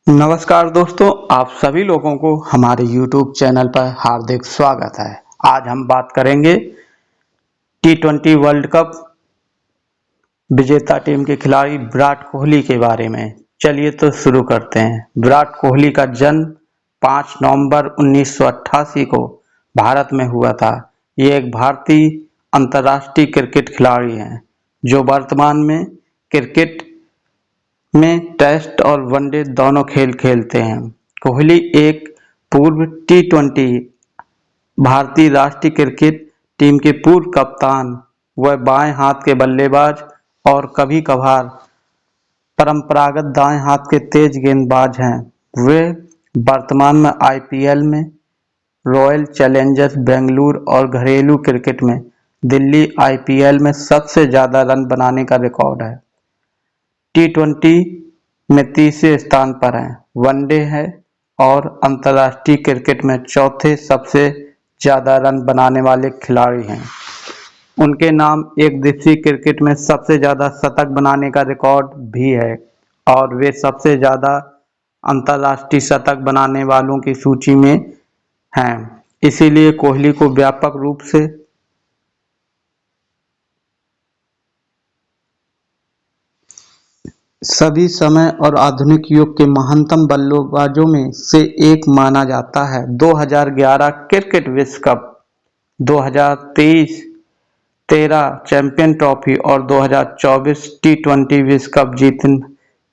नमस्कार दोस्तों, आप सभी लोगों को हमारे YouTube चैनल पर हार्दिक स्वागत है। आज हम बात करेंगे T20 वर्ल्ड कप विजेता टीम के खिलाड़ी विराट कोहली के बारे में। चलिए तो शुरू करते हैं। विराट कोहली का जन्म 5 नवंबर 1988 को भारत में हुआ था। ये एक भारतीय अंतर्राष्ट्रीय क्रिकेट खिलाड़ी हैं जो वर्तमान में क्रिकेट में टेस्ट और वनडे दोनों खेल खेलते हैं। कोहली एक पूर्व T20 भारतीय राष्ट्रीय क्रिकेट टीम के पूर्व कप्तान व बाएं हाथ के बल्लेबाज और कभी-कभार परंपरागत दाएं हाथ के तेज गेंदबाज हैं। वे वर्तमान में IPL में रॉयल चैलेंजर्स बेंगलुरु और घरेलू क्रिकेट में दिल्ली IPL में सबसे ज्यादा रन बनाने का रिकॉर्ड है। T20 में तीसरे स्थान पर हैं, वनडे है और अंतर्राष्ट्रीय क्रिकेट में चौथे सबसे ज्यादा रन बनाने वाले खिलाड़ी हैं। उनके नाम एक दिवसीय क्रिकेट में सबसे ज्यादा शतक बनाने का रिकॉर्ड भी है और वे सबसे ज्यादा अंतर्राष्ट्रीय शतक बनाने वालों की सूची में हैं। इसीलिए कोहली को व्यापक रूप से सभी समय और आधुनिक युग के महानतम बल्लेबाजों में से एक माना जाता है। 2011 क्रिकेट विश्व कप, 2023 चैंपियन ट्रॉफी और 2024 T20 विश्व कप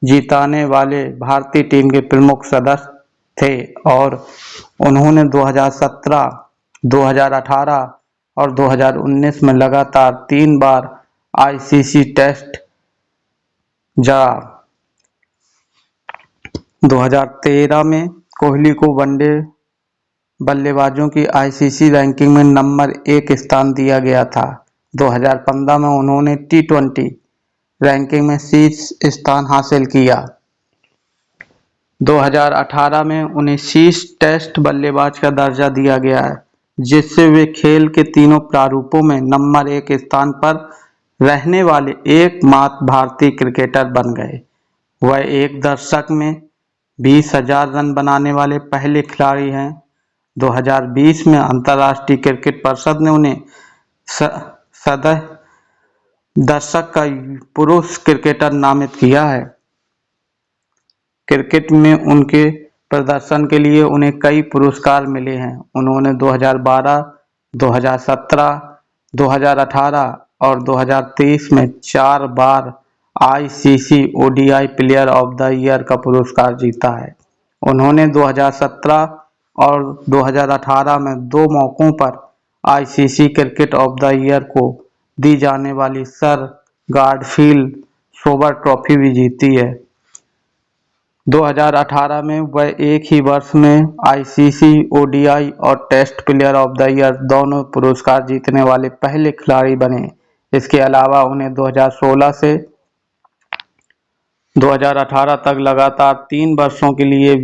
जीताने वाले भारतीय टीम के प्रमुख सदस्य थे और उन्होंने 2017, 2018 और 2019 में लगातार 3 बार ICC टेस्ट 2013 में कोहली को वनडे बल्लेबाजों की ICC रैंकिंग में नंबर 1 स्थान दिया गया था। 2015 में उन्होंने T20 रैंकिंग में शीर्ष स्थान हासिल किया। 2018 में उन्हें शीर्ष टेस्ट बल्लेबाज का दर्जा दिया गया है, जिससे वे खेल के तीनों प्रारूपों में नंबर 1 स्थान पर रहने वाले एकमात्र भारतीय क्रिकेटर बन गए। वह एक दशक में 20,000 रन बनाने वाले पहले खिलाड़ी हैं। 2020 में अंतर्राष्ट्रीय क्रिकेट परिषद ने उन्हें दशक का पुरुष क्रिकेटर नामित किया है। क्रिकेट में उनके प्रदर्शन के लिए उन्हें कई पुरस्कार मिले हैं। उन्होंने 2012, 2017, 2018 और 2023 में 4 बार ICC ODI player of the year का पुरस्कार जीता है। उन्होंने 2017 और 2018 में 2 मौकों पर ICC cricket of the year को दी जाने वाली सर गॉडफ्रीड सोबर ट्रॉफी भी जीती है। 2018 में वह एक ही वर्ष में ICC ODI और test player of the year दोनों पुरस्कार जीतने वाले पहले खिलाड़ी बने। इसके अलावा उन्हें 2016 से 2018 तक लगातार 3 वर्षों के लिए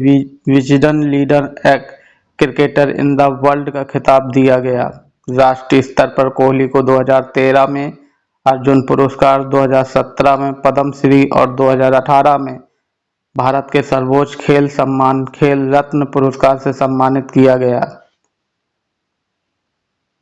Wisden leader cricketer in the world का खिताब दिया गया। राष्ट्रीय स्तर पर कोहली को 2013 में अर्जुन पुरस्कार, 2017 में पद्म श्री और 2018 में भारत के सर्वोच्च खेल सम्मान खेल रत्न पुरस्कार से सम्मानित किया गया।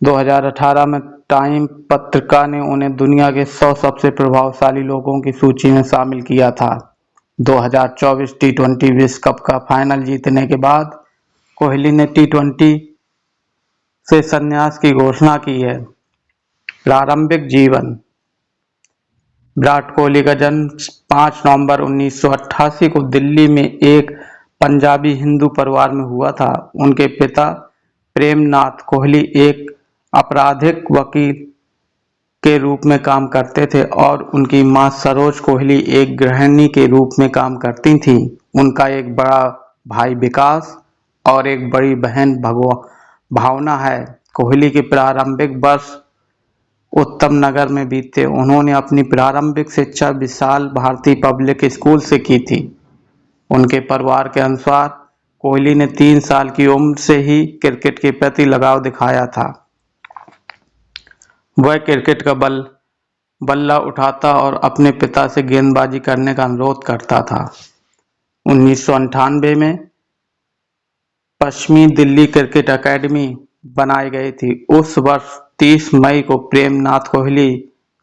2018 में टाइम पत्रिका ने उन्हें दुनिया के 100 सबसे प्रभावशाली लोगों की सूची में शामिल किया था। 2024 T20 विश्व कप का फाइनल जीतने के बाद कोहली ने T20 से संन्यास की घोषणा की है। प्रारंभिक जीवन। विराट कोहली का जन्म 5 नवंबर 1988 को दिल्ली में एक पंजाबी हिंदू परिवार में हुआ था। उनके पिता प्रेमनाथ कोहली एक आपराधिक वकील के रूप में काम करते थे और उनकी मां सरोज कोहली एक गृहिणी के रूप में काम करती थीं। उनका एक बड़ा भाई विकास और एक बड़ी बहन भावना है। कोहली के प्रारंभिक वर्ष उत्तम नगर में बीते। उन्होंने अपनी प्रारंभिक शिक्षा विशाल भारती पब्लिक स्कूल से की थी। उनके परिवार के अनुसार कोहली ने 3 साल की उम्र से ही क्रिकेट के प्रति लगाव दिखाया था। वह क्रिकेट का बल्ला उठाता और अपने पिता से गेंदबाजी करने का अनुरोध करता था। 1998 में पश्चिमी दिल्ली क्रिकेट अकेडमी बनाई गई थी। उस वर्ष 30 मई को प्रेमनाथ कोहली,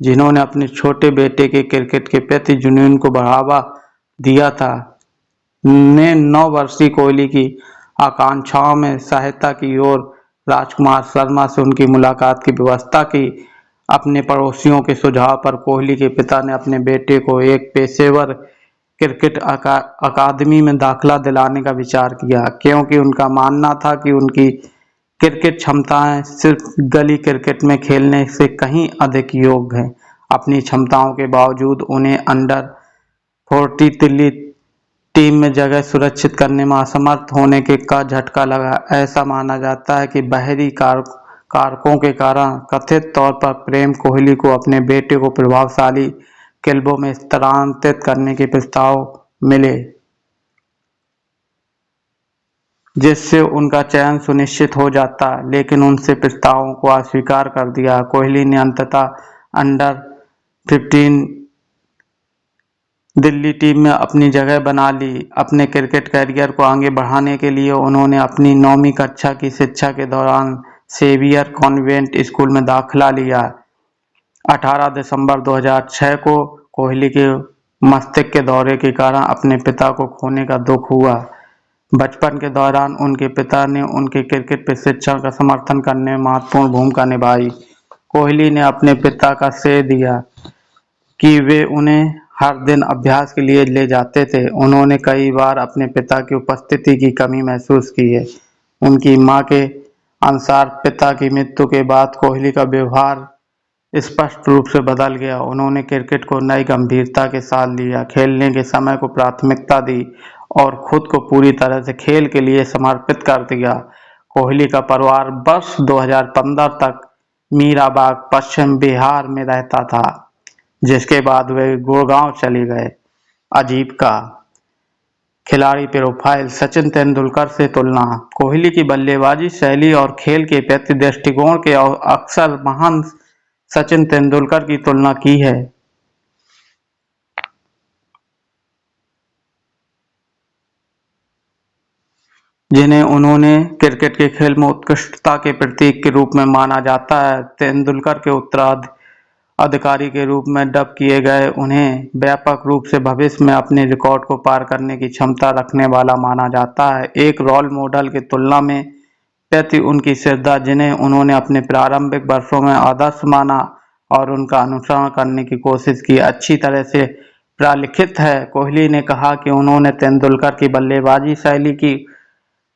जिन्होंने अपने छोटे बेटे के क्रिकेट के प्रति जुनून को बढ़ावा दिया था, ने 9 वर्षीय कोहली की आकांक्षाओं में सहायता की और राजकुमार शर्मा से उनकी मुलाकात की व्यवस्था की। अपने पड़ोसियों के सुझाव पर कोहली के पिता ने अपने बेटे को एक पेशेवर क्रिकेट अकादमी में दाखिला दिलाने का विचार किया, क्योंकि उनका मानना था कि उनकी क्रिकेट क्षमताएं सिर्फ गली क्रिकेट में खेलने से कहीं अधिक योग्य हैं। अपनी क्षमताओं के बावजूद उन्हें अंडर 40 दिल्ली टीम में जगह सुरक्षित करने में असमर्थ होने के का झटका लगा। ऐसा माना जाता है कि बाहरी कारकों के कारण कथित तौर पर प्रेम कोहली को अपने बेटे को प्रभावशाली क्लबों में स्थानांतरित करने के प्रस्ताव मिले, जिससे उनका चयन सुनिश्चित हो जाता, लेकिन उनसे प्रस्तावों को अस्वीकार कर दिया। कोहली ने अंततः अंडर 15 दिल्ली टीम में अपनी जगह बना ली। अपने क्रिकेट करियर को आगे बढ़ाने के लिए उन्होंने अपनी 9वीं कक्षा की शिक्षा के दौरान सेवियर कॉन्वेंट स्कूल में दाखिला लिया। 18 दिसंबर 2006 को कोहली के मस्तिष्क के दौरे के कारण अपने पिता को खोने का दुख हुआ। बचपन के दौरान उनके पिता ने उनके क्रिकेट प्रशिक्षण का समर्थन करने में महत्वपूर्ण भूमिका निभाई। कोहली ने अपने पिता का श्रेय दिया कि वे उन्हें हर दिन अभ्यास के लिए ले जाते थे। उन्होंने कई बार अपने पिता की उपस्थिति की कमी महसूस की है। उनकी मां के अनुसार पिता की मृत्यु के बाद कोहली का व्यवहार स्पष्ट रूप से बदल गया। उन्होंने क्रिकेट को नई गंभीरता के साथ लिया, खेलने के समय को प्राथमिकता दी और खुद को पूरी तरह से खेल के लिए समर्पित कर दिया। कोहली का परिवार वर्ष 2015 तक मीराबाग, पश्चिम बिहार में रहता था, जिसके बाद वे गुड़गांव चले गए। अजीब का खिलाड़ी प्रोफाइल। सचिन तेंदुलकर से तुलना। कोहली की बल्लेबाजी शैली और खेल के प्रति दृष्टिकोण के अक्सर महान सचिन तेंदुलकर की तुलना की है, जिन्हें उन्होंने क्रिकेट के खेल में उत्कृष्टता के प्रतीक के रूप में माना जाता है। तेंदुलकर के उत्तराधिकारी के रूप में डब किए गए उन्हें व्यापक रूप से भविष्य में अपने रिकॉर्ड को पार करने की क्षमता रखने वाला माना जाता है। एक रोल मॉडल की तुलना में प्रति उनकी श्रद्धा, जिन्हें उन्होंने अपने प्रारंभिक वर्षों में आदर्श माना और उनका अनुसरण करने की कोशिश की, अच्छी तरह से प्रलिखित है। कोहली ने कहा कि उन्होंने तेंदुलकर की बल्लेबाजी शैली की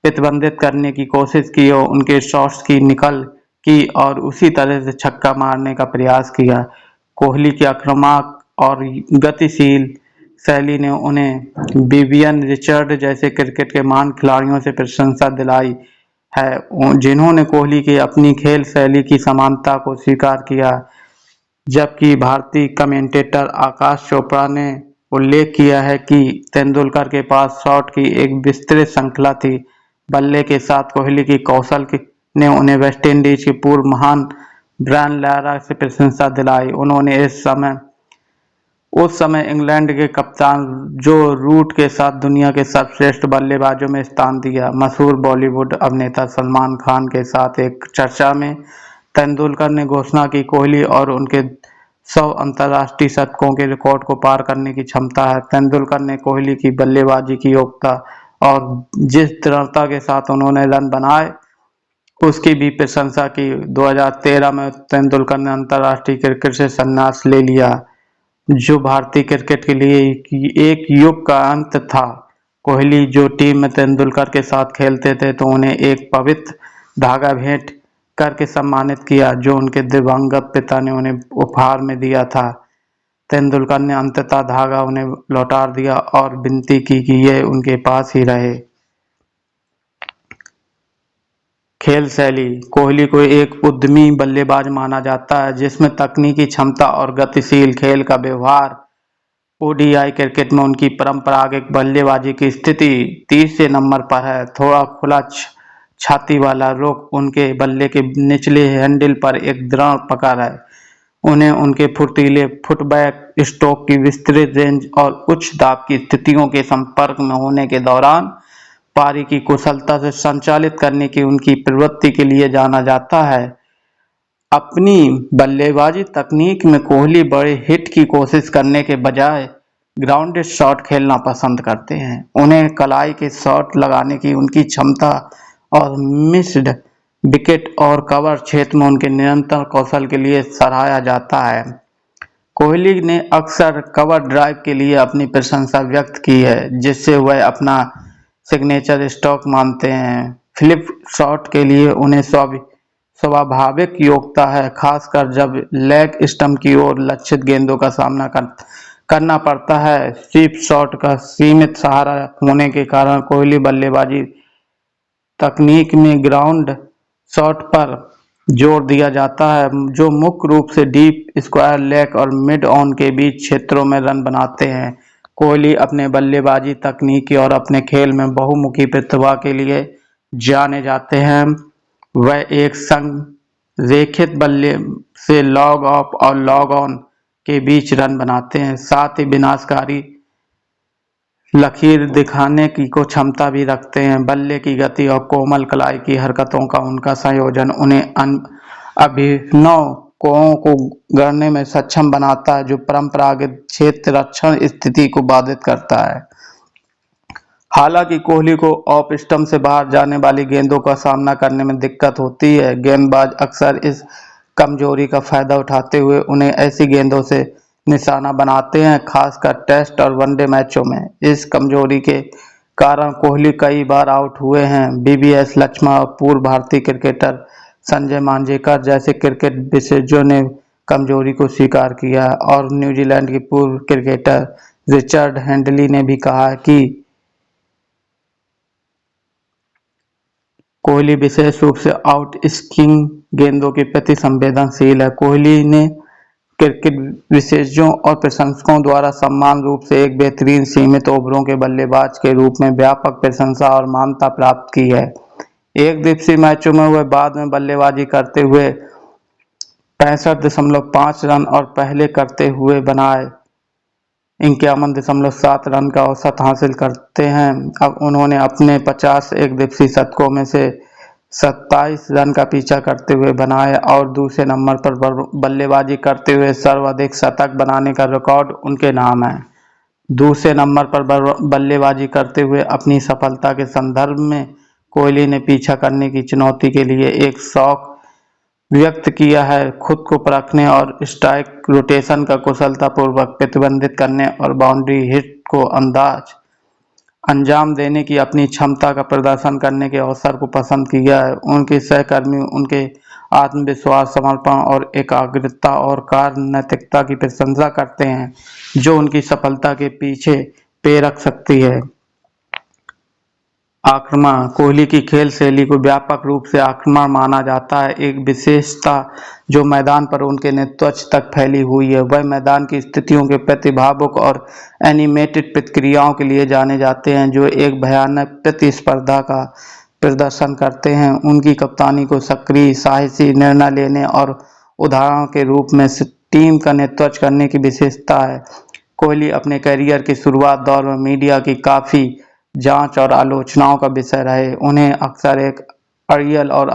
प्रतिबंधित करने की कोशिश की और उनके शॉट्स की नकल की और उसी तरह से छक्का मारने का प्रयास किया। कोहली की आक्रामक और गतिशील शैली ने उन्हें विवियन रिचर्ड जैसे क्रिकेट के महान खिलाड़ियों से प्रशंसा दिलाई है, जिन्होंने कोहली की अपनी खेल शैली की समानता को स्वीकार किया। जबकि भारतीय कमेंटेटर आकाश चोपड़ा ने उल्लेख किया है कि तेंदुलकर के पास शॉट की एक विस्तृत श्रृंखला थी। बल्ले के साथ कोहली की कौशल ने उन्हें वेस्टइंडीज के पूर्व महान ब्रायन लारा से प्रशंसा दिलाई। उन्होंने उस समय इंग्लैंड के कप्तान जो रूट के साथ दुनिया के सर्वश्रेष्ठ बल्लेबाजों में स्थान दिया। मशहूर बॉलीवुड अभिनेता सलमान खान के साथ एक चर्चा में तेंदुलकर ने घोषणा की, कोहली और उनके 100 अंतर्राष्ट्रीय शतकों के रिकॉर्ड को पार करने की क्षमता है। तेंदुलकर ने कोहली की बल्लेबाजी की योग्यता और जिस दृढ़ता के साथ उन्होंने रन बनाए उसकी भी प्रशंसा की। 2013 में तेंदुलकर ने अंतर्राष्ट्रीय क्रिकेट से संन्यास ले लिया, जो भारतीय क्रिकेट के लिए एक युग का अंत था। कोहली जो टीम में तेंदुलकर के साथ खेलते थे तो उन्हें एक पवित्र धागा भेंट करके सम्मानित किया, जो उनके दिवंगत पिता ने उन्हें उपहार में दिया था। तेंदुलकर ने अंततः धागा उन्हें लौटा दिया और विनती की कि यह उनके पास ही रहे। खेल शैली। कोहली को एक उद्यमी बल्लेबाज माना जाता है, जिसमें तकनीकी क्षमता और गतिशील खेल का व्यवहार। ओडीआई क्रिकेट में उनकी परंपरागत बल्लेबाजी की स्थिति तीसरे नंबर पर है। थोड़ा खुला छाती वाला रुख, उनके बल्ले के निचले हैंडल पर एक दृढ़ पकड़ है। उन्हें उनके फुर्तीले फुटबैक, स्ट्रोक की विस्तृत रेंज और उच्च दाब की स्थितियों के संपर्क में होने के दौरान पारी की कुशलता से संचालित करने की उनकी प्रवृत्ति के लिए जाना जाता है। अपनी बल्लेबाजी तकनीक में कोहली बड़े हिट की कोशिश करने के बजाय ग्राउंडेड शॉट खेलना पसंद करते हैं। उन्हें कलाई के शॉट लगाने की उनकी क्षमता और मिस्ड विकेट और कवर क्षेत्र में उनके निरंतर कौशल के लिए सराहा जाता है। कोहली ने अक्सर कवर ड्राइव के लिए अपनी प्रशंसा व्यक्त की है, जिससे वह अपना सिग्नेचर स्ट्रोक मानते हैं। फ्लिप शॉट के लिए उन्हें स्वाभाविक योग्यता है, खासकर जब लेग स्टंप की ओर लक्षित गेंदों का सामना करना पड़ता है। स्वीप शॉट का सीमित सहारा होने के कारण कोहली बल्लेबाजी तकनीक में ग्राउंड शॉट पर जोर दिया जाता है, जो मुख्य रूप से डीप, स्क्वायर लेग और मिड ऑन के बीच क्षेत्रों में रन बनाते हैं। कोहली अपने बल्लेबाजी तकनीकी और अपने खेल में बहुमुखी प्रतिभा के लिए जाने जाते हैं। वह एक संरेखित बल्ले से लॉग ऑफ और लॉग ऑन के बीच रन बनाते हैं, साथ ही विनाशकारी लकीर दिखाने की को क्षमता भी रखते हैं। बल्ले की गति और कोमल कलाई की हरकतों का उनका संयोजन उन्हें अभिनव कोणों को गढ़ने में सक्षम बनाता है, जो परंपरागत क्षेत्र रक्षण स्थिति को बाधित करता है। हालांकि कोहली को ऑफ स्टंप से बाहर जाने वाली गेंदों का सामना करने में दिक्कत होती है। गेंदबाज अक्सर इस कमजोरी का फायदा उठाते हुए उन्हें ऐसी गेंदों से निशाना बनाते हैं, खासकर टेस्ट और वनडे मैचों में। इस कमजोरी के कारण कोहली कई बार आउट हुए हैं। बीबीएस लक्ष्मण और पूर्व भारतीय क्रिकेटर संजय मांजरेकर जैसे क्रिकेट विशेषज्ञों ने कमजोरी को स्वीकार किया है, और न्यूजीलैंड के पूर्व क्रिकेटर रिचर्ड हैडली ने भी कहा है कि कोहली विशेष रूप से आउट स्विंग गेंदों के प्रति संवेदनशील है। कोहली ने क्रिकेट विशेषज्ञों और प्रशंसकों द्वारा समान रूप से एक बेहतरीन सीमित ओवरों के बल्लेबाज के रूप में व्यापक प्रशंसा और मान्यता प्राप्त की है। एक दिवसीय मैचों में वह बाद में बल्लेबाजी करते हुए 65.5 रन और पहले करते हुए बनाए 51.7 रन का औसत हासिल करते हैं। अब उन्होंने अपने 50 एक दिवसीय शतकों में से 27 रन का पीछा करते हुए बनाए और दूसरे नंबर पर बल्लेबाजी करते हुए सर्वाधिक शतक बनाने का रिकॉर्ड उनके नाम है। दूसरे नंबर पर बल्लेबाजी करते हुए अपनी सफलता के संदर्भ में कोहली ने पीछा करने की चुनौती के लिए एक शौक व्यक्त किया है, खुद को परखने और स्ट्राइक रोटेशन का कुशलतापूर्वक प्रतिबंधित करने और बाउंड्री हिट को अंजाम देने की अपनी क्षमता का प्रदर्शन करने के अवसर को पसंद किया है। उनके सहकर्मी उनके आत्मविश्वास, समर्पण और एकाग्रता और कार्य नैतिकता की प्रशंसा करते हैं, जो उनकी सफलता के पीछे प्रेरक शक्ति है। आक्रमण। कोहली की खेल शैली को व्यापक रूप से आक्रमण माना जाता है। एक विशेषता जो मैदान पर उनके नेतृत्व तक फैली हुई है, वह मैदान की स्थितियों के प्रति भावुक और एनिमेटेड प्रतिक्रियाओं के लिए जाने जाते हैं, जो एक भयानक प्रतिस्पर्धा का प्रदर्शन करते हैं। उनकी कप्तानी को सक्रिय, साहसी निर्णय लेने और उदाहरण के रूप में टीम का नेतृत्व करने की विशेषता है। कोहली अपने करियर के शुरुआत दौर में मीडिया की काफी जांच और आलोचनाओं का विषय रहे। उन्हें अक्सर एक अड़ियल और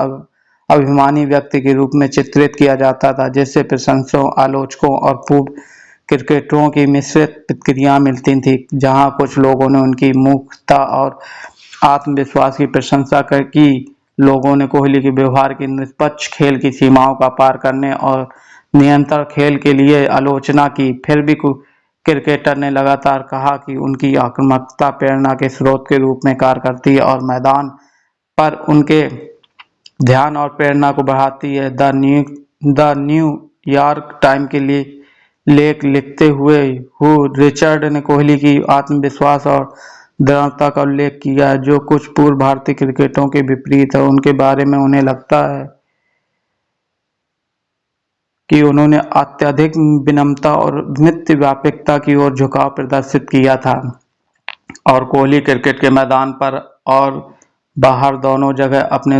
अभिमानी व्यक्ति के रूप में चित्रित किया जाता था, जिससे प्रशंसकों, आलोचकों और पूर्व क्रिकेटरों की मिश्रित प्रतिक्रियाएं मिलती थी। जहां कुछ लोगों ने उनकी मूर्खता और आत्मविश्वास की प्रशंसा की, लोगों ने कोहली के व्यवहार की निष्पक्ष, खेल की सीमाओं का पार करने और निरंतर खेल के लिए आलोचना की। फिर भी क्रिकेटर ने लगातार कहा कि उनकी आक्रामकता प्रेरणा के स्रोत के रूप में कार्य करती है और मैदान पर उनके ध्यान और प्रेरणा को बढ़ाती है। द न्यूयॉर्क टाइम के लिए लेख लिखते हुए रिचर्ड ने कोहली की आत्मविश्वास और दृढ़ता का उल्लेख किया, जो कुछ पूर्व भारतीय क्रिकेटरों के विपरीत है। उनके बारे में उन्हें लगता है कि उन्होंने अत्यधिक विनम्रता और मित्र व्यापकता की ओर झुकाव प्रदर्शित किया था, और कोहली क्रिकेट के मैदान पर और बाहर दोनों जगह अपने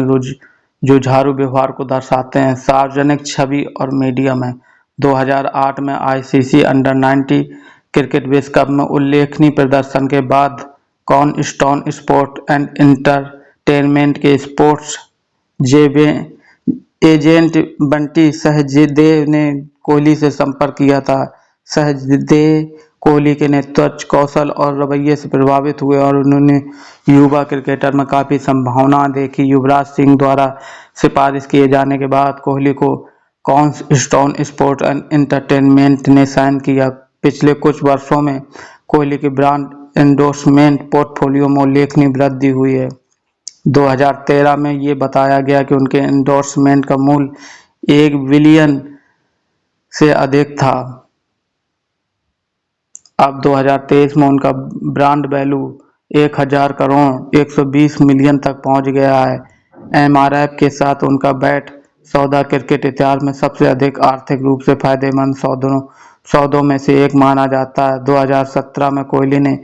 जुझारू व्यवहार को दर्शाते हैं। सार्वजनिक छवि और मीडिया में 2008 में आईसीसी अंडर 19 क्रिकेट विश्व कप में उल्लेखनीय प्रदर्शन के बाद कॉर्नस्टोन स्पोर्ट एंड एंटरटेनमेंट के स्पोर्ट्स एजेंट बंटी सहजदेव ने कोहली से संपर्क किया था। सहजदेव कोहली के नेतृत्व कौशल और रवैये से प्रभावित हुए और उन्होंने युवा क्रिकेटर में काफ़ी संभावना देखी। युवराज सिंह द्वारा सिफारिश किए जाने के बाद कोहली को कॉर्नस्टोन स्पोर्ट एंड एंटरटेनमेंट ने साइन किया। पिछले कुछ वर्षों में कोहली के ब्रांड एंडोर्समेंट पोर्टफोलियो में उल्लेखनीय वृद्धि हुई है। 2013 में ये बताया गया कि उनके एंडोर्समेंट का मूल्य 1 बिलियन से अधिक था। अब 2023 में उनका ब्रांड वैल्यू 1000 करोड़ 120 मिलियन तक पहुंच गया है। एमआरएफ के साथ उनका बैट सौदा क्रिकेट इतिहास में सबसे अधिक आर्थिक रूप से फायदेमंद सौदों में से एक माना जाता है। 2017 में कोहली ने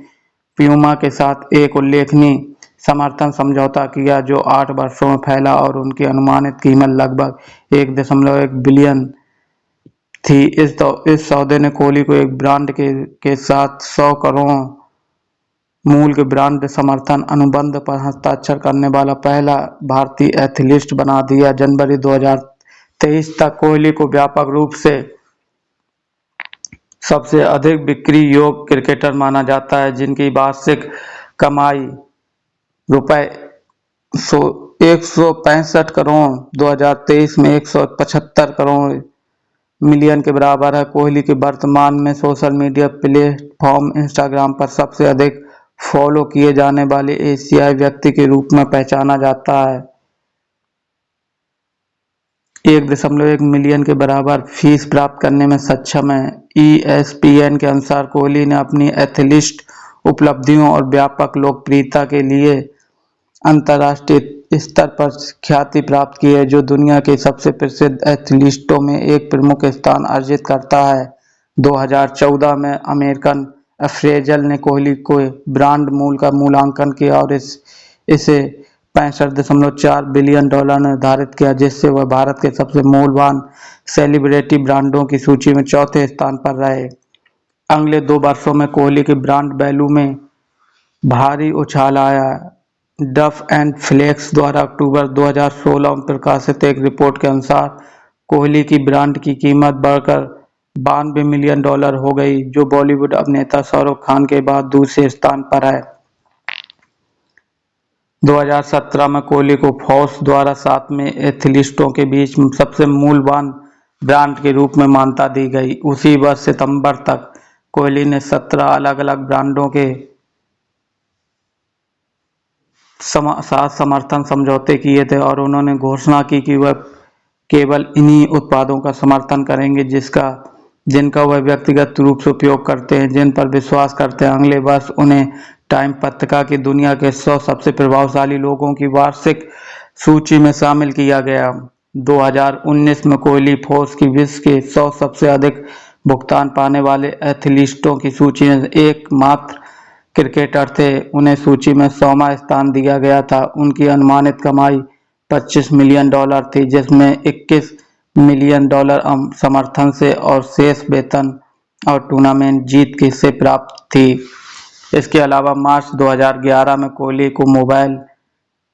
प्यूमा के साथ एक उल्लेखनीय समर्थन समझौता किया जो 8 वर्षों में फैला और उनकी अनुमानित कीमत लगभग 1.1 बिलियन थी। इस सौदे ने कोहली को एक ब्रांड के साथ 100 करोड़ मूल्य के ब्रांड समर्थन अनुबंध पर हस्ताक्षर करने वाला पहला भारतीय एथलीट बना दिया। जनवरी 2023 तक कोहली को व्यापक रूप से सबसे अधिक बिक्री योग्य क्रिकेटर माना जाता है, जिनकी वार्षिक कमाई ₹165 करोड़ 2023 में 175 करोड़ मिलियन के बराबर है। कोहली के वर्तमान में सोशल मीडिया प्लेटफॉर्म इंस्टाग्राम पर सबसे अधिक फॉलो किए जाने वाले एशियाई व्यक्ति के रूप में पहचाना जाता है। 1.1 मिलियन के बराबर फीस प्राप्त करने में सक्षम है। ESPN के अनुसार कोहली ने अपनी एथलीट उपलब्धियों और व्यापक लोकप्रियता के लिए अंतर्राष्ट्रीय स्तर पर ख्याति प्राप्त की है, जो दुनिया के सबसे प्रसिद्ध एथलीटों में एक प्रमुख स्थान अर्जित करता है। 2014 में अमेरिकन अप्रेजल ने कोहली को ब्रांड मूल्य का मूल्यांकन किया और इसे $65.4 बिलियन निर्धारित किया, जिससे वह भारत के सबसे मूल्यवान सेलिब्रिटी ब्रांडों की सूची में चौथे स्थान पर रहे। अगले 2 वर्षों में कोहली के ब्रांड वैल्यू में भारी उछाल आया। डफ एंड फ्लेक्स द्वारा अक्टूबर 2016 में प्रकाशित एक रिपोर्ट के अनुसार कोहली की ब्रांड की कीमत बढ़कर $92 मिलियन हो गई, जो बॉलीवुड अभिनेता शाहरुख खान के बाद दूसरे स्थान पर है। 2017 में कोहली को फोर्ब्स द्वारा 7 में एथलीटों के बीच सबसे मूल्यवान ब्रांड के रूप में मान्यता दी गई। उसी वर्ष सितंबर तक कोहली ने 17 अलग-अलग ब्रांडों के साथ समर्थन समझौते किए थे और उन्होंने घोषणा की कि वह केवल इन्हीं उत्पादों का समर्थन करेंगे जिनका वह व्यक्तिगत रूप से उपयोग करते हैं, जिन पर विश्वास करते हैं। अगले वर्ष उन्हें टाइम पत्रिका की दुनिया के 100 सबसे प्रभावशाली लोगों की वार्षिक सूची में शामिल किया गया। 2019 में कोहली फोर्ब्स की विश्व के 100 सबसे अधिक भुगतान पाने वाले एथलीटों की सूची में एकमात्र क्रिकेटर थे। उन्हें सूची में 100वां स्थान दिया गया था। उनकी अनुमानित कमाई $25 मिलियन थी, जिसमें $21 मिलियन समर्थन से और शेष वेतन और टूर्नामेंट जीत से प्राप्त थी। इसके अलावा मार्च 2011 में कोहली को mobile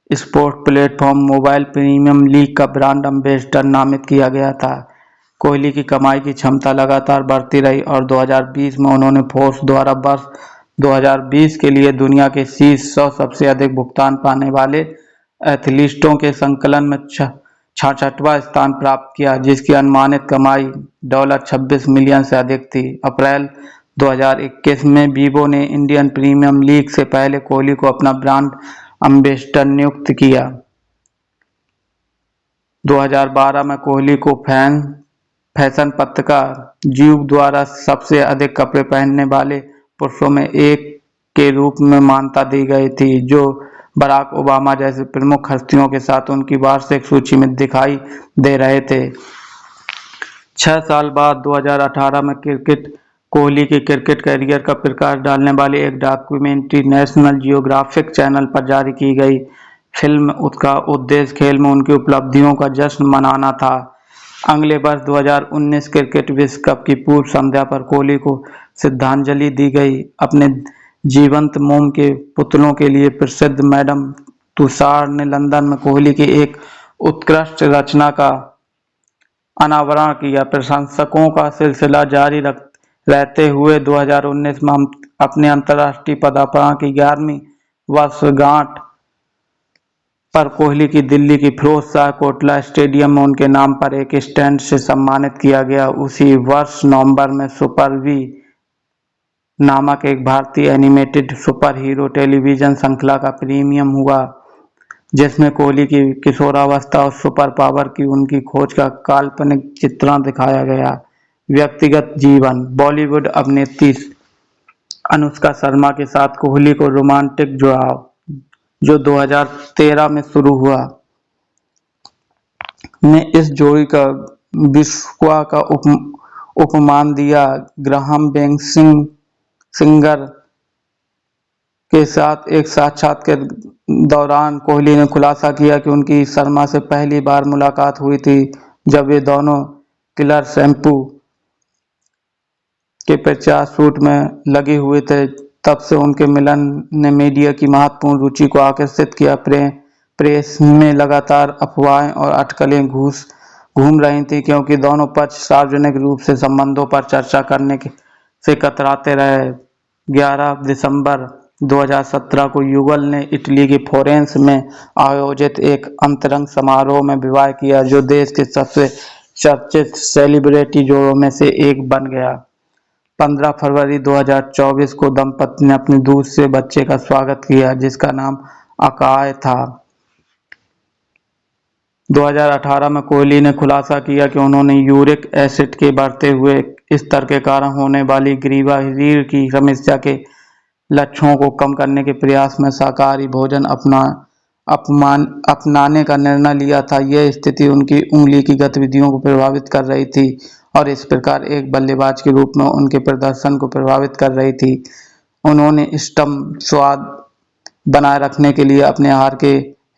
sport platform mobile premier league का ब्रांड एम्बेसडर नामित किया गया था। कोहली की कमाई की क्षमता लगातार बढ़ती रही और 2020 में उन्होंने फोर्ब्स द्वारा वर्ष 2020 के लिए दुनिया के शीर्ष 100 सबसे अधिक भुगतान पाने वाले एथलीटों के संकलन में 66वां स्थान प्राप्त किया, जिसकी अनुमानित कमाई $26 मिलियन से अधिक थी। अप्रैल 2021 में वीवो ने इंडियन प्रीमियर लीग से पहले कोहली को अपना ब्रांड एम्बेसडर नियुक्त किया। 2012 में कोहली को फैशन पत्रिका ज्यूग द्वारा सबसे अधिक कपड़े पहनने वाले पुरुषों में एक के रूप में मान्यता दी गई थी, जो बराक ओबामा जैसे प्रमुख हस्तियों के साथ उनकी वार्षिक सूची में दिखाई दे रहे थे। 6 साल बाद 2018 में कोहली के क्रिकेट करियर का प्रकाश डालने वाली एक डॉक्यूमेंट्री नेशनल जियोग्राफिक चैनल पर जारी की गई। फिल्म का उद्देश्य खेल में उनकी उपलब्धियों का जश्न मनाना था। अगले वर्ष 2019 क्रिकेट विश्व कप की पूर्व संध्या पर कोहली को श्रद्धांजलि दी गई। अपने जीवंत मोम के पुतलों के लिए प्रसिद्ध मैडम तुषार ने लंदन में कोहली की एक उत्कृष्ट रचना का अनावरण किया। प्रशंसकों का सिलसिला जारी रहते हुए 2019 में अपने अंतर्राष्ट्रीय पदार्पण की 11वीं वर्षगांठ पर कोहली की दिल्ली की फिरोज शाह कोटला स्टेडियम में उनके नाम पर एक स्टैंड से सम्मानित किया गया। उसी वर्ष नवंबर में सुपर वी नामक एक भारतीय एनिमेटेड सुपर हीरो टेलीविजन श्रृंखला का प्रीमियम हुआ, जिसमें कोहली की किशोरावस्था और सुपर पावर की उनकी खोज का काल्पनिक चित्रण दिखाया गया। व्यक्तिगत जीवन। बॉलीवुड अभिनेत्री अनुष्का शर्मा के साथ कोहली को रोमांटिक जुड़ाव, जो 2013 में शुरू हुआ, ने इस जोड़ी का विश्वा का उपमान दिया। ग्राहम बेंकिंग सिंगर के साथ एक साक्षात्कार के दौरान कोहली ने खुलासा किया कि उनकी शर्मा से पहली बार मुलाकात हुई थी जब वे दोनों किलर शैम्पू के प्रचार शूट में लगे हुए थे। तब से उनके मिलन ने मीडिया की महत्वपूर्ण रुचि को आकर्षित किया। प्रेस में लगातार अफवाहें और अटकलें घूम रही थी, क्योंकि दोनों पक्ष सार्वजनिक रूप से संबंधों पर चर्चा करने से कतराते रहे। 11 दिसंबर 2017 को युगल ने इटली के फ्लोरेंस में आयोजित एक अंतरंग समारोह में विवाह किया, जो देश के सबसे चर्चित सेलिब्रिटी जोड़ों में से एक बन गया। 15 फरवरी 2024 को दंपति ने अपने दूसरे बच्चे का स्वागत किया, जिसका नाम अकाय था। 2018 में कोहली ने खुलासा किया कि उन्होंने यूरिक एसिड के बढ़ते हुए स्तर के कारण होने वाली ग्रीवा रीढ़ की समस्या के लक्षणों को कम करने के प्रयास में शाकाहारी भोजन अपनाने का निर्णय लिया था। यह स्थिति उनकी उंगली की गतिविधियों को प्रभावित कर रही थी और इस प्रकार एक बल्लेबाज के रूप में उनके प्रदर्शन को प्रभावित कर रही थी। उन्होंने इष्टतम स्वाद बनाए रखने के लिए अपने आहार के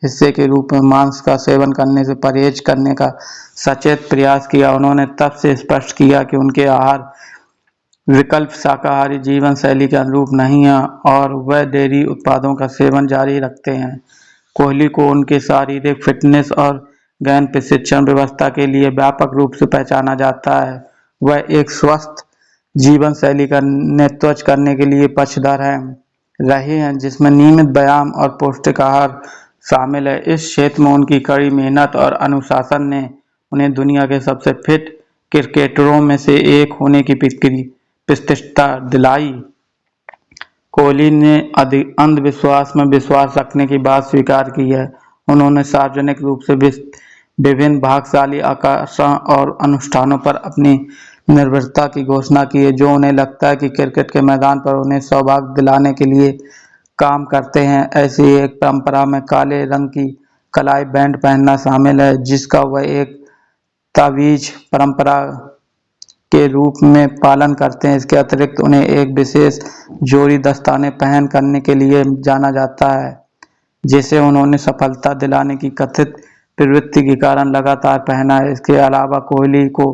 हिस्से के रूप में मांस का सेवन करने से परहेज करने का सचेत प्रयास किया। उन्होंने तब से स्पष्ट किया कि उनके आहार विकल्प शाकाहारी जीवन शैली के अनुरूप नहीं है और वह डेयरी उत्पादों का सेवन जारी रखते हैं। कोहली को उनके शारीरिक फिटनेस और गहन प्रशिक्षण व्यवस्था के लिए व्यापक रूप से पहचाना जाता है। वह एक स्वस्थ जीवन शैली का नेतृत्व करने के लिए पक्षधर रहे हैं, जिसमें नियमित व्यायाम और पौष्टिक आहार शामिल है। इस क्षेत्र में उनकी कड़ी मेहनत और अनुशासन ने उन्हें दुनिया के सबसे फिट क्रिकेटरों में से एक होने की प्रतिष्ठा दिलाई। कोहली ने अंधविश्वास में विश्वास रखने की बात स्वीकार की है। उन्होंने सार्वजनिक रूप से विभिन्न भाग्यशाली आकर्षण और अनुष्ठानों पर अपनी निर्भरता की घोषणा की है, जो उन्हें लगता है कि क्रिकेट के मैदान पर उन्हें सौभाग्य दिलाने के लिए काम करते हैं। ऐसी एक परंपरा में काले रंग की कलाई बैंड पहनना शामिल है, जिसका वह एक तावीज़ परंपरा के रूप में पालन करते हैं। इसके अतिरिक्त उन्हें एक विशेष जोड़ी दस्ताने पहन करने के लिए जाना जाता है, जिसे उन्होंने सफलता दिलाने की कथित प्रवृत्ति के कारण लगातार पहना है। इसके अलावा कोहली को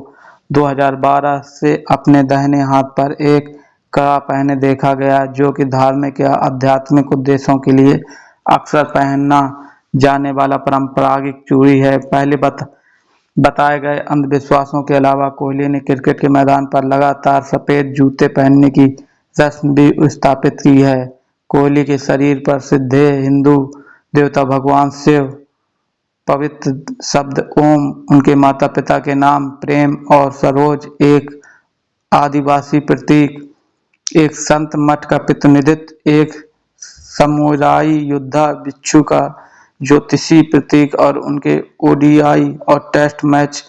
2012 से अपने दाहिने हाथ पर एक कड़ा पहने देखा गया, जो कि धार्मिक या आध्यात्मिक उद्देश्यों के लिए अक्सर पहना जाने वाला पारंपरिक चूड़ी है। पहले बताए गए अंधविश्वासों के अलावा कोहली ने क्रिकेट के मैदान पर लगातार सफेद जूते पहनने की रस्म भी स्थापित की है। कोहली के शरीर पर श्रद्धेय हिंदू देवता भगवान शिव पवित्र शब्द ओम, उनके माता पिता के नाम प्रेम और सरोज, एक आदिवासी प्रतीक, एक संत मठ का प्रतिनिधित्व, एक समुराई योद्धा बिच्छू का ज्योतिषी प्रतीक और उनके ओडीआई और टेस्ट मैच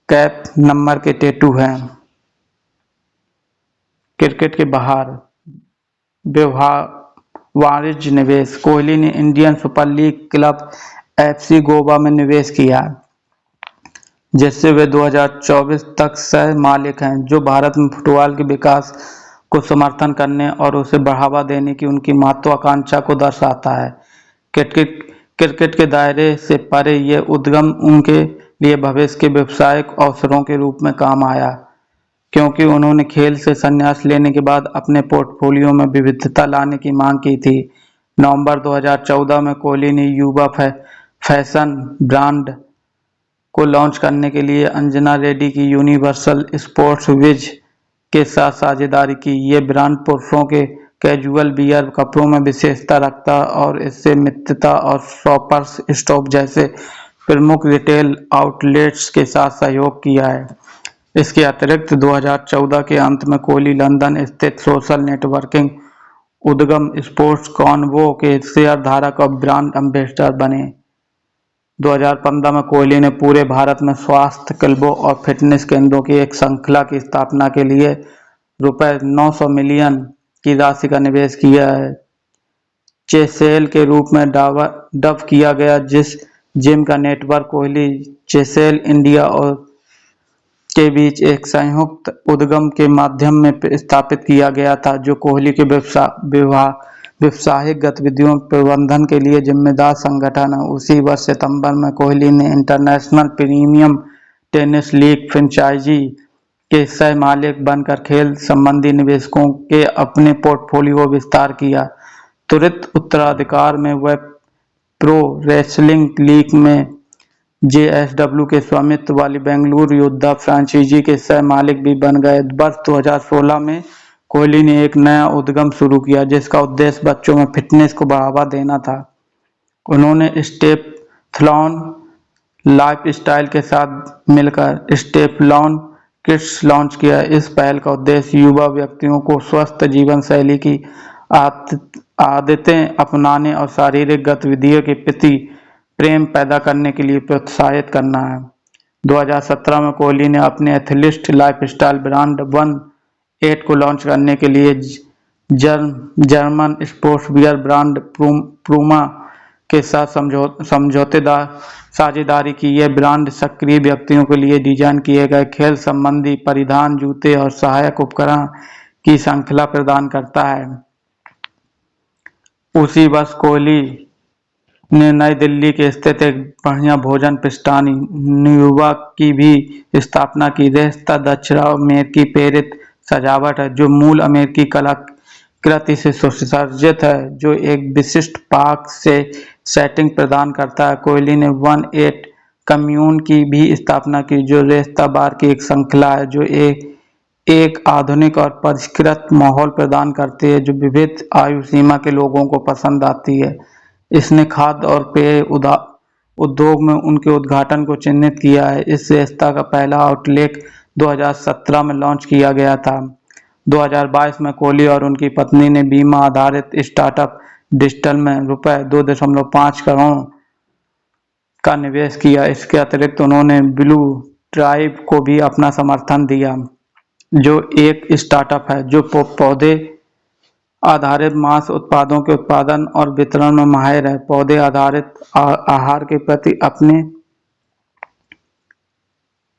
कैप नंबर के टैटू हैं। क्रिकेट के बाहर वाणिज्य निवेश। कोहली ने Indian super league club FC Goa में निवेश किया, जिससे वे 2024 तक सह मालिक हैं, जो भारत में फुटबॉल के विकास को समर्थन करने और उसे बढ़ावा देने की उनकी महत्वाकांक्षा को दर्शाता है। क्रिकेट के दायरे से परे यह उद्यम उनके लिए भविष्य के व्यावसायिक अवसरों के रूप में काम आया, क्योंकि उन्होंने खेल से संन्यास लेने के बाद अपने पोर्टफोलियो में विविधता लाने की मांग की थी। नवंबर 2014 में कोहली ने युवा फैशन ब्रांड को लॉन्च करने के लिए अंजना रेड्डी की यूनिवर्सल स्पोर्ट्स विज के साथ साझेदारी की। ये ब्रांड पुरुषों के कैजुअल वियर कपड़ों में विशेषता रखता और इससे मित्रता और शॉपर्स स्टॉप जैसे प्रमुख रिटेल आउटलेट्स के साथ सहयोग किया है। इसके अतिरिक्त 2014 के अंत में कोहली लंदन स्थित सोशल नेटवर्किंग उद्यम स्पोर्ट्स कॉन्वो के शेयरधारक और ब्रांड एम्बेसडर बने। 2015 में कोहली ने पूरे भारत में स्वास्थ्य क्लबों और फिटनेस केंद्रों की एक श्रृंखला की स्थापना के लिए ₹900 मिलियन की राशि का निवेश किया है। चेसेल के रूप में डब किया गया जिस जिम का नेटवर्क कोहली चेसेल इंडिया और के बीच एक संयुक्त उद्यम के माध्यम में स्थापित किया गया था, जो कोहली के व्यावसायिक गतिविधियों प्रबंधन के लिए जिम्मेदार संगठन है। उसी वर्ष सितंबर में कोहली ने international premium tennis league franchise के सह मालिक बनकर खेल संबंधी निवेशकों के अपने पोर्टफोलियो विस्तार किया। तुरंत उत्तराधिकार में वह प्रो रेसलिंग लीग में JSW के स्वामित्व वाली बेंगलुरु योद्धा फ्रांचाइजी के सह मालिक भी बन गए। वर्ष 2016 में कोहली ने एक नया उद्यम शुरू किया जिसका उद्देश्य बच्चों में फिटनेस को बढ़ावा देना था। उन्होंने स्टेपथलॉन लाइफस्टाइल के साथ मिलकर स्टेपथलॉन किड्स लॉन्च किया। इस पहल का उद्देश्य युवा व्यक्तियों को स्वस्थ जीवन शैली की आदतें अपनाने और शारीरिक गतिविधियों के प्रति प्रेम पैदा करने के लिए प्रोत्साहित करना है। 2017 में कोहली ने अपने एथलीट लाइफस्टाइल ब्रांड 1-8 को लॉन्च करने के लिए जर्मन स्पोर्ट्स वियर ब्रांड प्रूमा के साथ साझेदारी की। यह ब्रांड सक्रिय व्यक्तियों के लिए डिजाइन किए गए खेल संबंधी परिधान, जूते और सहायक उपकरण की श्रृंखला प्रदान करता है। उसी वर्ष कोहली ने नई दिल्ली के स्थित एक बढ़िया भोजन प्रतिष्ठान न्यूवा की भी स्थापना की। रेस्ता दक्षिण अमेरिकी प्रेरित सजावट है जो मूल अमेरिकी कलाकृति से सुसज्जित है, जो एक विशिष्ट पार्क से सेटिंग प्रदान करता है। कोहली ने 1-8 कम्यून की भी स्थापना की, जो रेस्ता बार की एक श्रृंखला है जो एक आधुनिक और परिष्कृत माहौल प्रदान करती है जो विविध आयु सीमा के लोगों को पसंद आती है। इसने खाद्य और पेय उद्योग में उनके उद्घाटन को चिन्हित किया है। इस रेस्ता का पहला आउटलेट 2017 में लॉन्च किया गया था। 2022 में कोहली और उनकी पत्नी ने बीमा आधारित स्टार्टअप डिजिटल में ₹2.5 करोड़ का निवेश किया। इसके अतिरिक्त उन्होंने ब्लू ट्राइब को भी अपना समर्थन दिया, जो एक स्टार्टअप है जो पौधे आधारित मांस उत्पादों के उत्पादन और वितरण में माहिर है। पौधे आधारित आहार के प्रति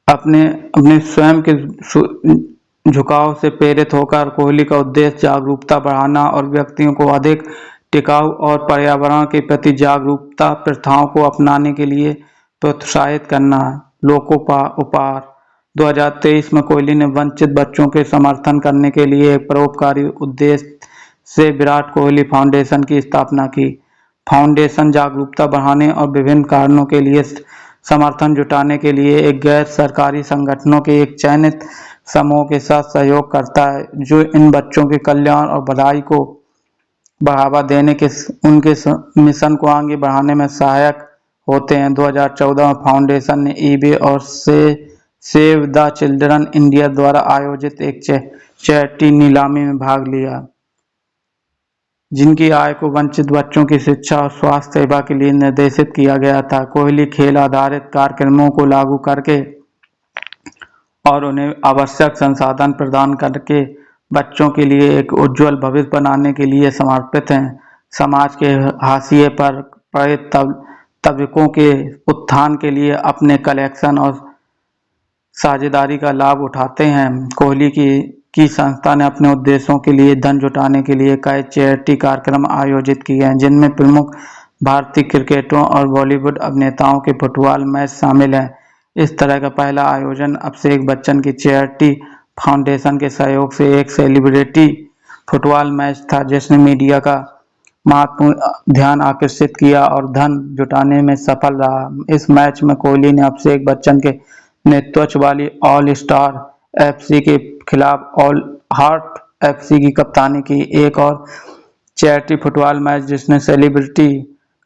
अपने स्वयं के झुकाव से प्रेरित होकर कोहली का उद्देश्य जागरूकता बढ़ाना और व्यक्तियों को अधिक टिकाऊ और पर्यावरण के प्रति जागरूकता प्रथाओं को अपनाने के लिए प्रोत्साहित करना है। लोकोपहार 2023 में कोहली ने वंचित बच्चों के समर्थन करने के लिए एक परोपकारी उद्देश्य से विराट कोहली फाउंडेशन की स्थापना की। फाउंडेशन जागरूकता बढ़ाने और विभिन्न कारणों के लिए समर्थन जुटाने के लिए एक गैर सरकारी संगठनों के एक चयनित समूह के साथ सहयोग करता है, जो इन बच्चों के कल्याण और भलाई को बढ़ावा देने के उनके मिशन को आगे बढ़ाने में सहायक होते हैं। 2014 में फाउंडेशन ने ईबे और सेव द चिल्ड्रन इंडिया द्वारा आयोजित एक चैरिटी नीलामी में भाग लिया, जिनकी आय को वंचित बच्चों की शिक्षा और स्वास्थ्य सेवा के लिए निर्देशित किया गया था। कोहली खेल आधारित कार्यक्रमों को लागू करके और उन्हें आवश्यक संसाधन प्रदान करके बच्चों के लिए एक उज्जवल भविष्य बनाने के लिए समर्पित हैं। समाज के हाशिए पर पड़े तबकों के उत्थान के लिए अपने कलेक्शन और साझेदारी का लाभ उठाते हैं। कोहली की संस्था ने अपने उद्देश्यों के लिए धन जुटाने के लिए कई चैरिटी कार्यक्रम आयोजित किए हैं, जिनमें प्रमुख भारतीय क्रिकेटरों और बॉलीवुड अभिनेताओं के फुटबॉल मैच शामिल हैं। इस तरह का पहला आयोजन अभिषेक बच्चन की चैरिटी फाउंडेशन के सहयोग से एक सेलिब्रिटी फुटबॉल मैच था, जिसने मीडिया का महत्वपूर्ण ध्यान आकर्षित किया और धन जुटाने में सफल रहा। इस मैच में कोहली ने अभिषेक बच्चन के नेतृत्व वाली ऑल स्टार एफसी के खिलाफ ऑल हार्ट एफसी की कप्तानी की। एक और चैरिटी फुटबॉल मैच जिसने सेलिब्रिटी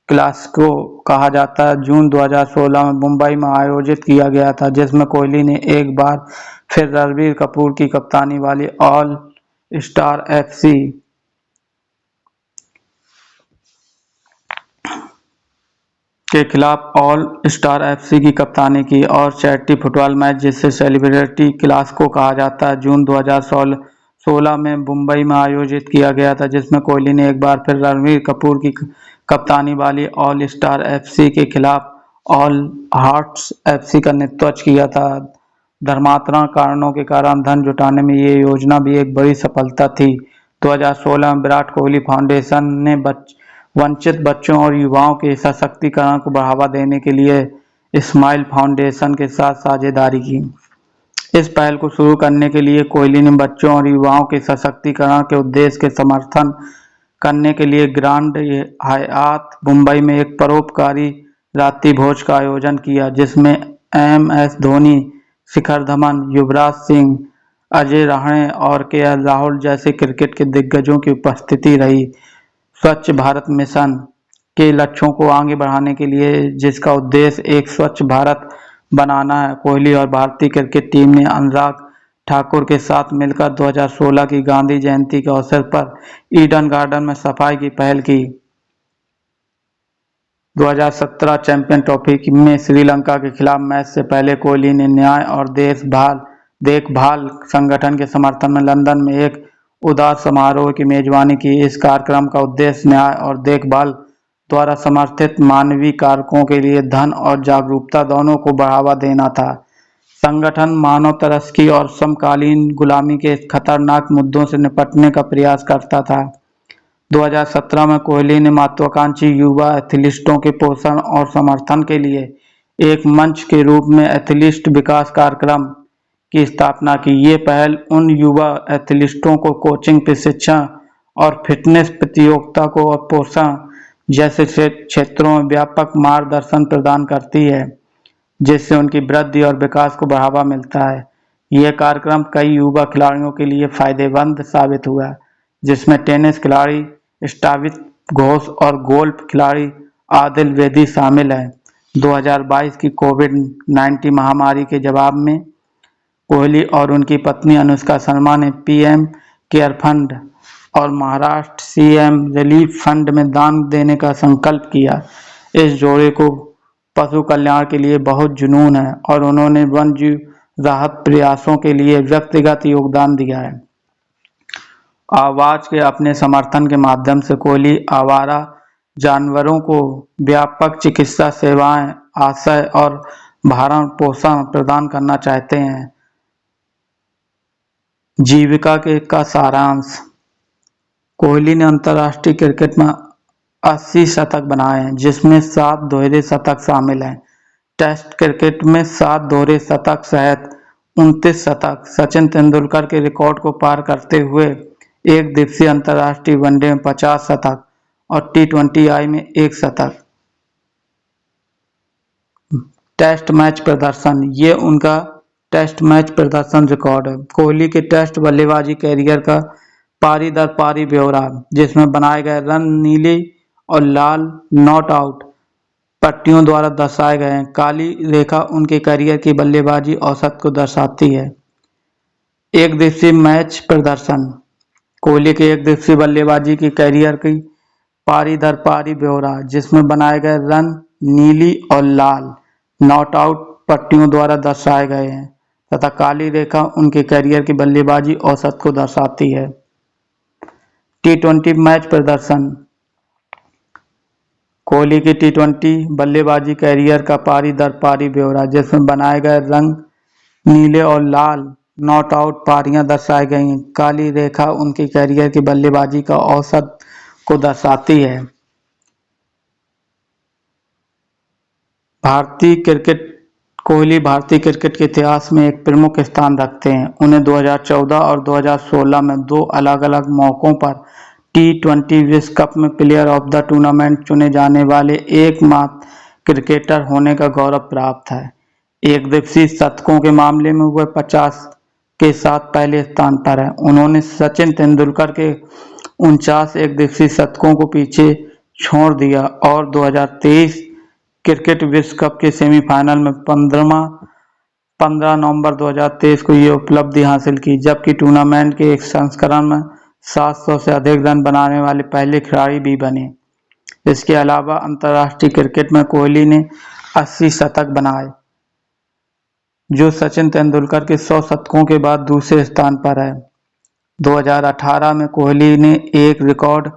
क्लासिको कहा जाता है, जून 2016 में मुंबई में आयोजित किया गया था, जिसमें कोहली ने एक बार फिर रणबीर कपूर की कप्तानी वाली ऑल स्टार एफसी के खिलाफ ऑल स्टार एफसी की कप्तानी की। और चैरिटी फुटबॉल मैच जिसे सेलिब्रिटी क्लासिको कहा जाता है, जून 2016 में मुंबई में आयोजित किया गया था, जिसमें कोहली ने एक बार फिर रणबीर कपूर की कप्तानी वाली ऑल स्टार एफसी के खिलाफ ऑल हार्ट्स एफसी का नेतृत्व किया था। धर्मांतरण कारणों के कारण धन जुटाने में ये योजना भी एक बड़ी सफलता थी। 2016 में विराट कोहली फाउंडेशन ने वंचित बच्चों और युवाओं के सशक्तिकरण को बढ़ावा देने के लिए स्माइल फाउंडेशन के साथ साझेदारी की। इस पहल को शुरू करने के लिए कोहली ने बच्चों और युवाओं के सशक्तिकरण के उद्देश्य के समर्थन करने के लिए ग्रांड हयात मुंबई में एक परोपकारी रात्रि भोज का आयोजन किया, जिसमें MS धोनी, शिखर धवन, युवराज सिंह, अजय रहाणे और KL राहुल जैसे क्रिकेट के दिग्गजों की उपस्थिति रही। स्वच्छ भारत मिशन के लक्ष्यों को आगे बढ़ाने के लिए, जिसका उद्देश्य एक स्वच्छ भारत बनाना है, कोहली और भारतीय क्रिकेट टीम ने अनुराग ठाकुर के साथ मिलकर 2016 की गांधी जयंती के अवसर पर ईडन गार्डन में सफाई की पहल की। 2017 चैंपियन ट्रॉफी में श्रीलंका के खिलाफ मैच से पहले कोहली ने न्याय और देखभाल संगठन के समर्थन में लंदन में एक उदार समारोह की मेजबानी की। इस कार्यक्रम का उद्देश्य न्याय और देखभाल द्वारा समर्थित मानवीय कारकों के लिए धन और जागरूकता दोनों को बढ़ावा देना था। संगठन मानव तस्करी और समकालीन गुलामी के खतरनाक मुद्दों से निपटने का प्रयास करता था। 2017 में कोहली ने महत्वाकांक्षी युवा एथलीटों के पोषण और समर्थन के लिए एक मंच के रूप में एथलीट विकास कार्यक्रम की स्थापना की। ये पहल उन युवा एथलीटों को कोचिंग, प्रशिक्षण और फिटनेस प्रतियोगिता को और पोषण जैसे क्षेत्रों में व्यापक मार्गदर्शन प्रदान करती है, जिससे उनकी वृद्धि और विकास को बढ़ावा मिलता है। यह कार्यक्रम कई युवा खिलाड़ियों के लिए फायदेमंद साबित हुआ, जिसमें टेनिस खिलाड़ी स्टावित घोष और गोल्फ खिलाड़ी आदिल वेदी शामिल हैं। 2022 की कोविड-19 महामारी के जवाब में कोहली और उनकी पत्नी अनुष्का शर्मा ने PM केयर फंड और महाराष्ट्र CM रिलीफ फंड में दान देने का संकल्प किया। इस जोड़े को पशु कल्याण के लिए बहुत जुनून है और उन्होंने वन्यजीव राहत प्रयासों के लिए व्यक्तिगत योगदान दिया है। आवाज के अपने समर्थन के माध्यम से कोहली आवारा जानवरों को व्यापक चिकित्सा सेवाएं, आश्रय और भरण पोषण प्रदान करना चाहते हैं। जीविका का सारांश। कोहली ने अंतर्राष्ट्रीय क्रिकेट में 80 शतक बनाए हैं, जिसमें 7 दोहरे शतक शामिल हैं। टेस्ट क्रिकेट में 7 दोहरे शतक सहित 29 शतक सचिन तेंदुलकर के रिकॉर्ड को पार करते हुए एक दिवसीय अंतर्राष्ट्रीय वनडे में 50 शतक और T20I में 1 शतक। टेस्ट मैच प्रदर्शन। ये उनका टेस्ट मैच प्रदर्शन रिकॉर्ड है। कोहली के टेस्ट बल्लेबाजी कैरियर का पारी दर पारी ब्यौरा, जिसमें बनाए गए रन नीली और लाल नॉट आउट पट्टियों द्वारा दर्शाए गए हैं। काली रेखा उनके करियर की बल्लेबाजी औसत को दर्शाती है। एक दिवसीय मैच प्रदर्शन। कोहली के एक दिवसीय बल्लेबाजी की कैरियर की पारी दर पारी ब्यौरा, जिसमें बनाए गए रन नीली और लाल नॉट आउट पट्टियों द्वारा दर्शाए गए हैं तथा काली रेखा उनके कैरियर की बल्लेबाजी औसत को दर्शाती है। T20 मैच प्रदर्शन। कोहली की T20 बल्लेबाजी कैरियर का पारी दर पारी ब्यौरा, जिसमें बनाए गए रंग नीले और लाल नॉट आउट पारियां दर्शाई गई हैं। काली रेखा उनकी कैरियर की बल्लेबाजी का औसत को दर्शाती है। भारतीय क्रिकेट कोहली भारतीय क्रिकेट के इतिहास में एक प्रमुख स्थान रखते हैं। उन्हें 2014 और 2016 में दो अलग-अलग मौकों पर टी20 विश्व कप में प्लेयर ऑफ द टूर्नामेंट चुने जाने वाले एकमात्र क्रिकेटर होने का गौरव प्राप्त है। एकदिवसीय शतकों के मामले में वह 50 के साथ पहले स्थान पर हैं। उन्होंने सचिन तेंदुलकर के 49 एकदिवसीय शतकों को पीछे छोड़ दिया और 2023 क्रिकेट विश्व कप के सेमीफाइनल में 15 नवंबर 2023 को ये उपलब्धि हासिल की, जबकि टूर्नामेंट के एक संस्करण में 700 से अधिक रन बनाने वाले पहले खिलाड़ी भी बने। इसके अलावा अंतर्राष्ट्रीय क्रिकेट में कोहली ने 80 शतक बनाए, जो सचिन तेंदुलकर के 100 शतकों के बाद दूसरे स्थान पर है। 2018 में कोहली ने एक रिकॉर्ड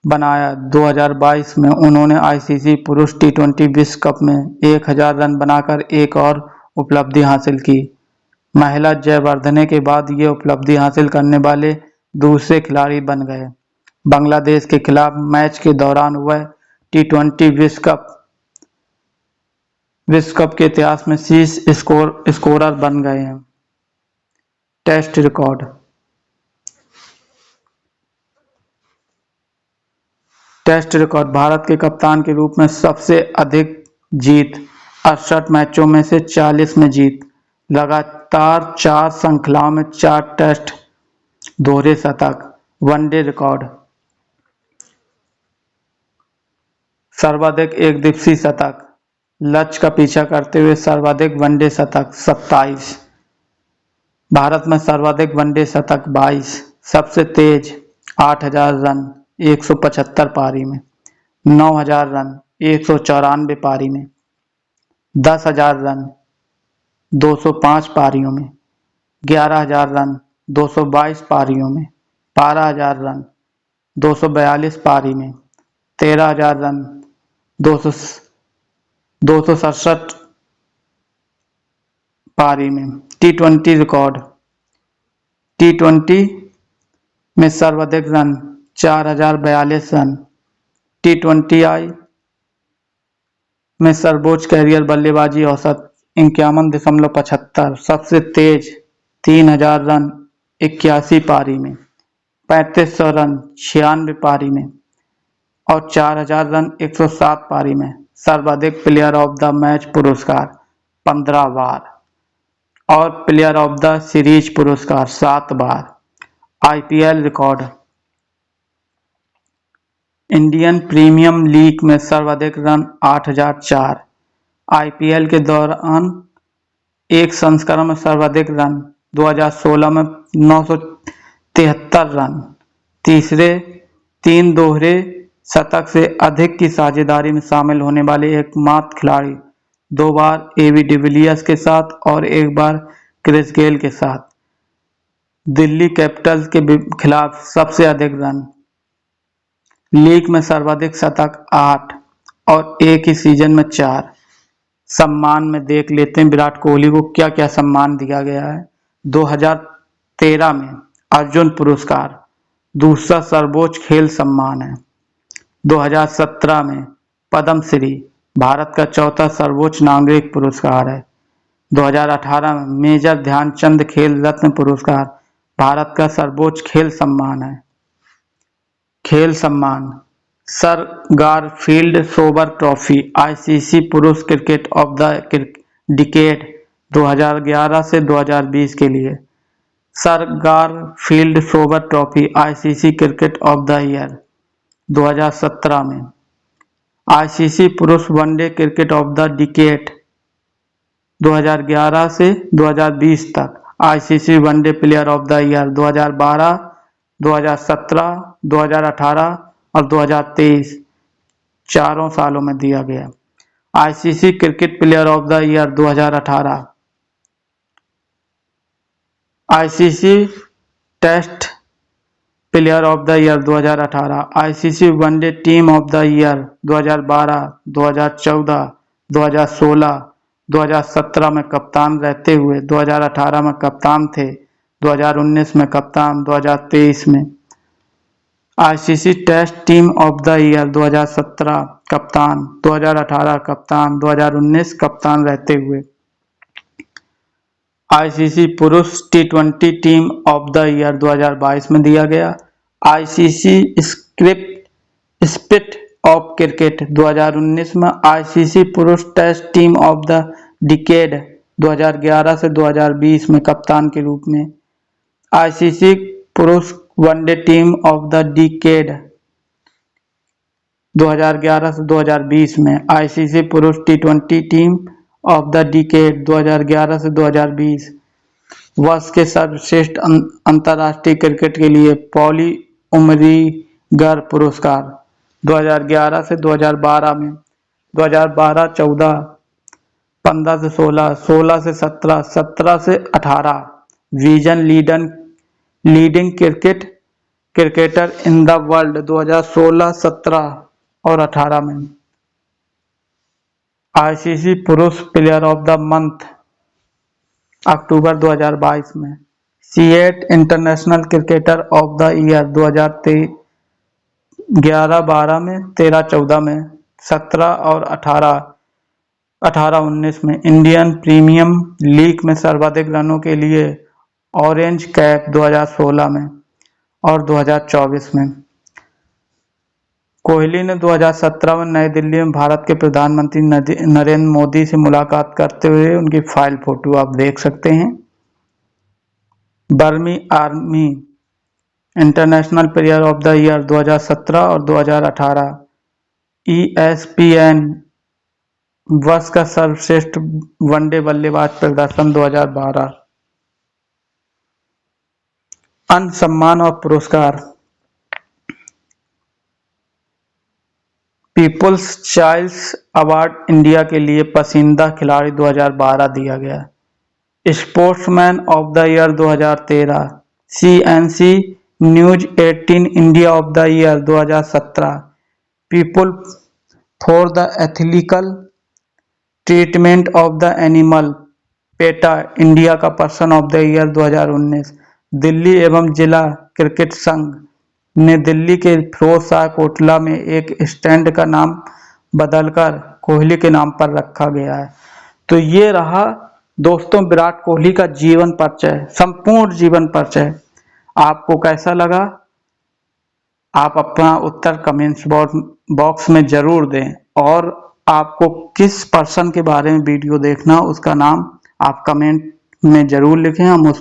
बनाया। 2022 में उन्होंने आईसीसी पुरुष टी20 विश्व कप में 1000 रन बनाकर एक और उपलब्धि हासिल की। महिला जयवर्धने के बाद ये उपलब्धि हासिल करने वाले दूसरे खिलाड़ी बन गए। बांग्लादेश के खिलाफ मैच के दौरान वह टी20 विश्व कप के इतिहास में शीर्ष स्कोरर बन गए हैं। Test record. Test record. Bharat के कप्तान के रूप में सबसे अधिक जीत, 68 मैचों में से 40 में जीत, लगातार 4 श्रृंखलाओं में 4 टेस्ट, दोहरे शतक। One day record. सर्वाधिक एकदिवसीय शतक, लक्ष्य का पीछा करते हुए सर्वाधिक वनडे शतक 27। भारत में सर्वाधिक वनडे शतक 22। सबसे तेज 8000 रन 175 पारी में, 9000 रन 194 पारी में, 10,000 रन 205 पारियों में, 11,000 रन 222 पारियों में, 12,000 रन 242 पारी में, 13,000 रन 267 पारी में। टी20 रिकॉर्ड। टी20 में सर्वाधिक रन 4042 रन। टी20I में सर्वोच्च कैरियर बल्लेबाजी औसत 51.75। सबसे तेज 3000 रन 81 पारी में, 3500 रन 96 पारी में और 4000 रन 107 पारी में। सर्वाधिक प्लेयर ऑफ द मैच पुरस्कार 15 बार और प्लेयर ऑफ द सीरीज पुरस्कार 7 बार। IPL record. Indian Premier League में सर्वाधिक रन 8004। आईपीएल के दौरान एक संस्करण में सर्वाधिक रन 2016 में 973 रन। तीसरे 3 दोहरे शतक से अधिक की साझेदारी में शामिल होने वाले एकमात्र खिलाड़ी, 2 बार एबी डिविलियर्स के साथ और 1 बार क्रिस गेल के साथ। दिल्ली कैपिटल्स के खिलाफ सबसे अधिक रन। लीग में सर्वाधिक शतक 8 और एक ही सीजन में 4। सम्मान में देख लेते हैं विराट कोहली को क्या क्या सम्मान दिया गया है। 2013 में अर्जुन पुरस्कार दूसरा सर्वोच्च खेल सम्मान है। 2017 में पद्म श्री भारत का चौथा सर्वोच्च नागरिक पुरस्कार है। 2018 में मेजर ध्यानचंद खेल रत्न पुरस्कार भारत का सर्वोच्च खेल सम्मान है। खेल सम्मान। Sir Garfield sober trophy ICC पुरुष क्रिकेट ऑफ द डिकेड 2011 से 2020 के लिए। Sir Garfield sober trophy ICC cricket of the year 2017 में। आईसीसी पुरुष one day cricket of the decade 2011 से 2020 तक। ICC one day player of the year 2012, 2017, 2018 और 2023 चारों सालों में दिया गया। ICC cricket player of the year 2018। ICC test player of the year 2018। ICC one day team of the year 2012, 2014, 2016, 2017 में कप्तान रहते हुए 2018 में कप्तान थे, 2019 में कप्तान, 2023 में। ICC test team of the year 2017 कप्तान, 2018 कप्तान, 2019 कप्तान रहते हुए। आईसीसी पुरुष टी20 टीम ऑफ द ईयर 2022 में दिया गया। आईसीसी स्पिरिट ऑफ क्रिकेट 2019 में। आईसीसी पुरुष test team of the decade 2011 से 2020 में कप्तान के रूप में। आईसीसी पुरुष one day team of the decade 2011 से 2020 में। आईसीसी पुरुष टी20 टीम ऑफ द डिकेड 2011 से 2020। वर्ष के सर्वश्रेष्ठ अंतर्राष्ट्रीय क्रिकेट के लिए पॉली उमरीगर पुरस्कार 2011 से 2012 में। 2012-14, 15 से 16, 16 से 17, 17 से 18 vision leading cricketer in the world 2016, 17 और 18 में। आईसीसी पुरुष प्लेयर ऑफ द मंथ अक्टूबर 2022 में। C8 international cricketer of the year 2011-12 में, 13-14 में, 17 और 18-19 में। इंडियन प्रीमियम लीग में सर्वाधिक रनों के लिए ऑरेंज कैप 2016 में और 2024 में। कोहली ने 2017 में नई दिल्ली में भारत के प्रधानमंत्री नरेंद्र मोदी से मुलाकात करते हुए उनकी फाइल फोटो आप देख सकते हैं। बर्मी army international player of the year 2017 और 2018। ESPN वर्ष का सर्वश्रेष्ठ वनडे बल्लेबाज प्रदर्शन 2012। अन्य सम्मान और पुरस्कार। पीपुल्स चाइल्ड्स अवार्ड इंडिया के लिए पसंदीदा खिलाड़ी 2012 दिया गया। Sportsman of the year 2013। CNC news 18 India of the year 2017। People for the ethical treatment of the animal PETA India का person of the year 2019। Delhi एवं जिला क्रिकेट संघ ने दिल्ली के फिरोज शाह कोटला में एक स्टैंड का नाम बदलकर कोहली के नाम पर रखा गया है। तो ये रहा दोस्तों विराट कोहली का जीवन परिचय, संपूर्ण जीवन परिचय। आपको कैसा लगा? आप अपना उत्तर कमेंट्स बॉक्स में जरूर दें और आपको किस पर्सन के बारे में वीडियो देखना उसका नाम आप कमेंट में जरूर लिखें। हम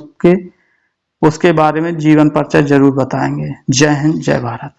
उसके बारे में जीवन परिचय जरूर बताएंगे। जय हिंद, जय भारत।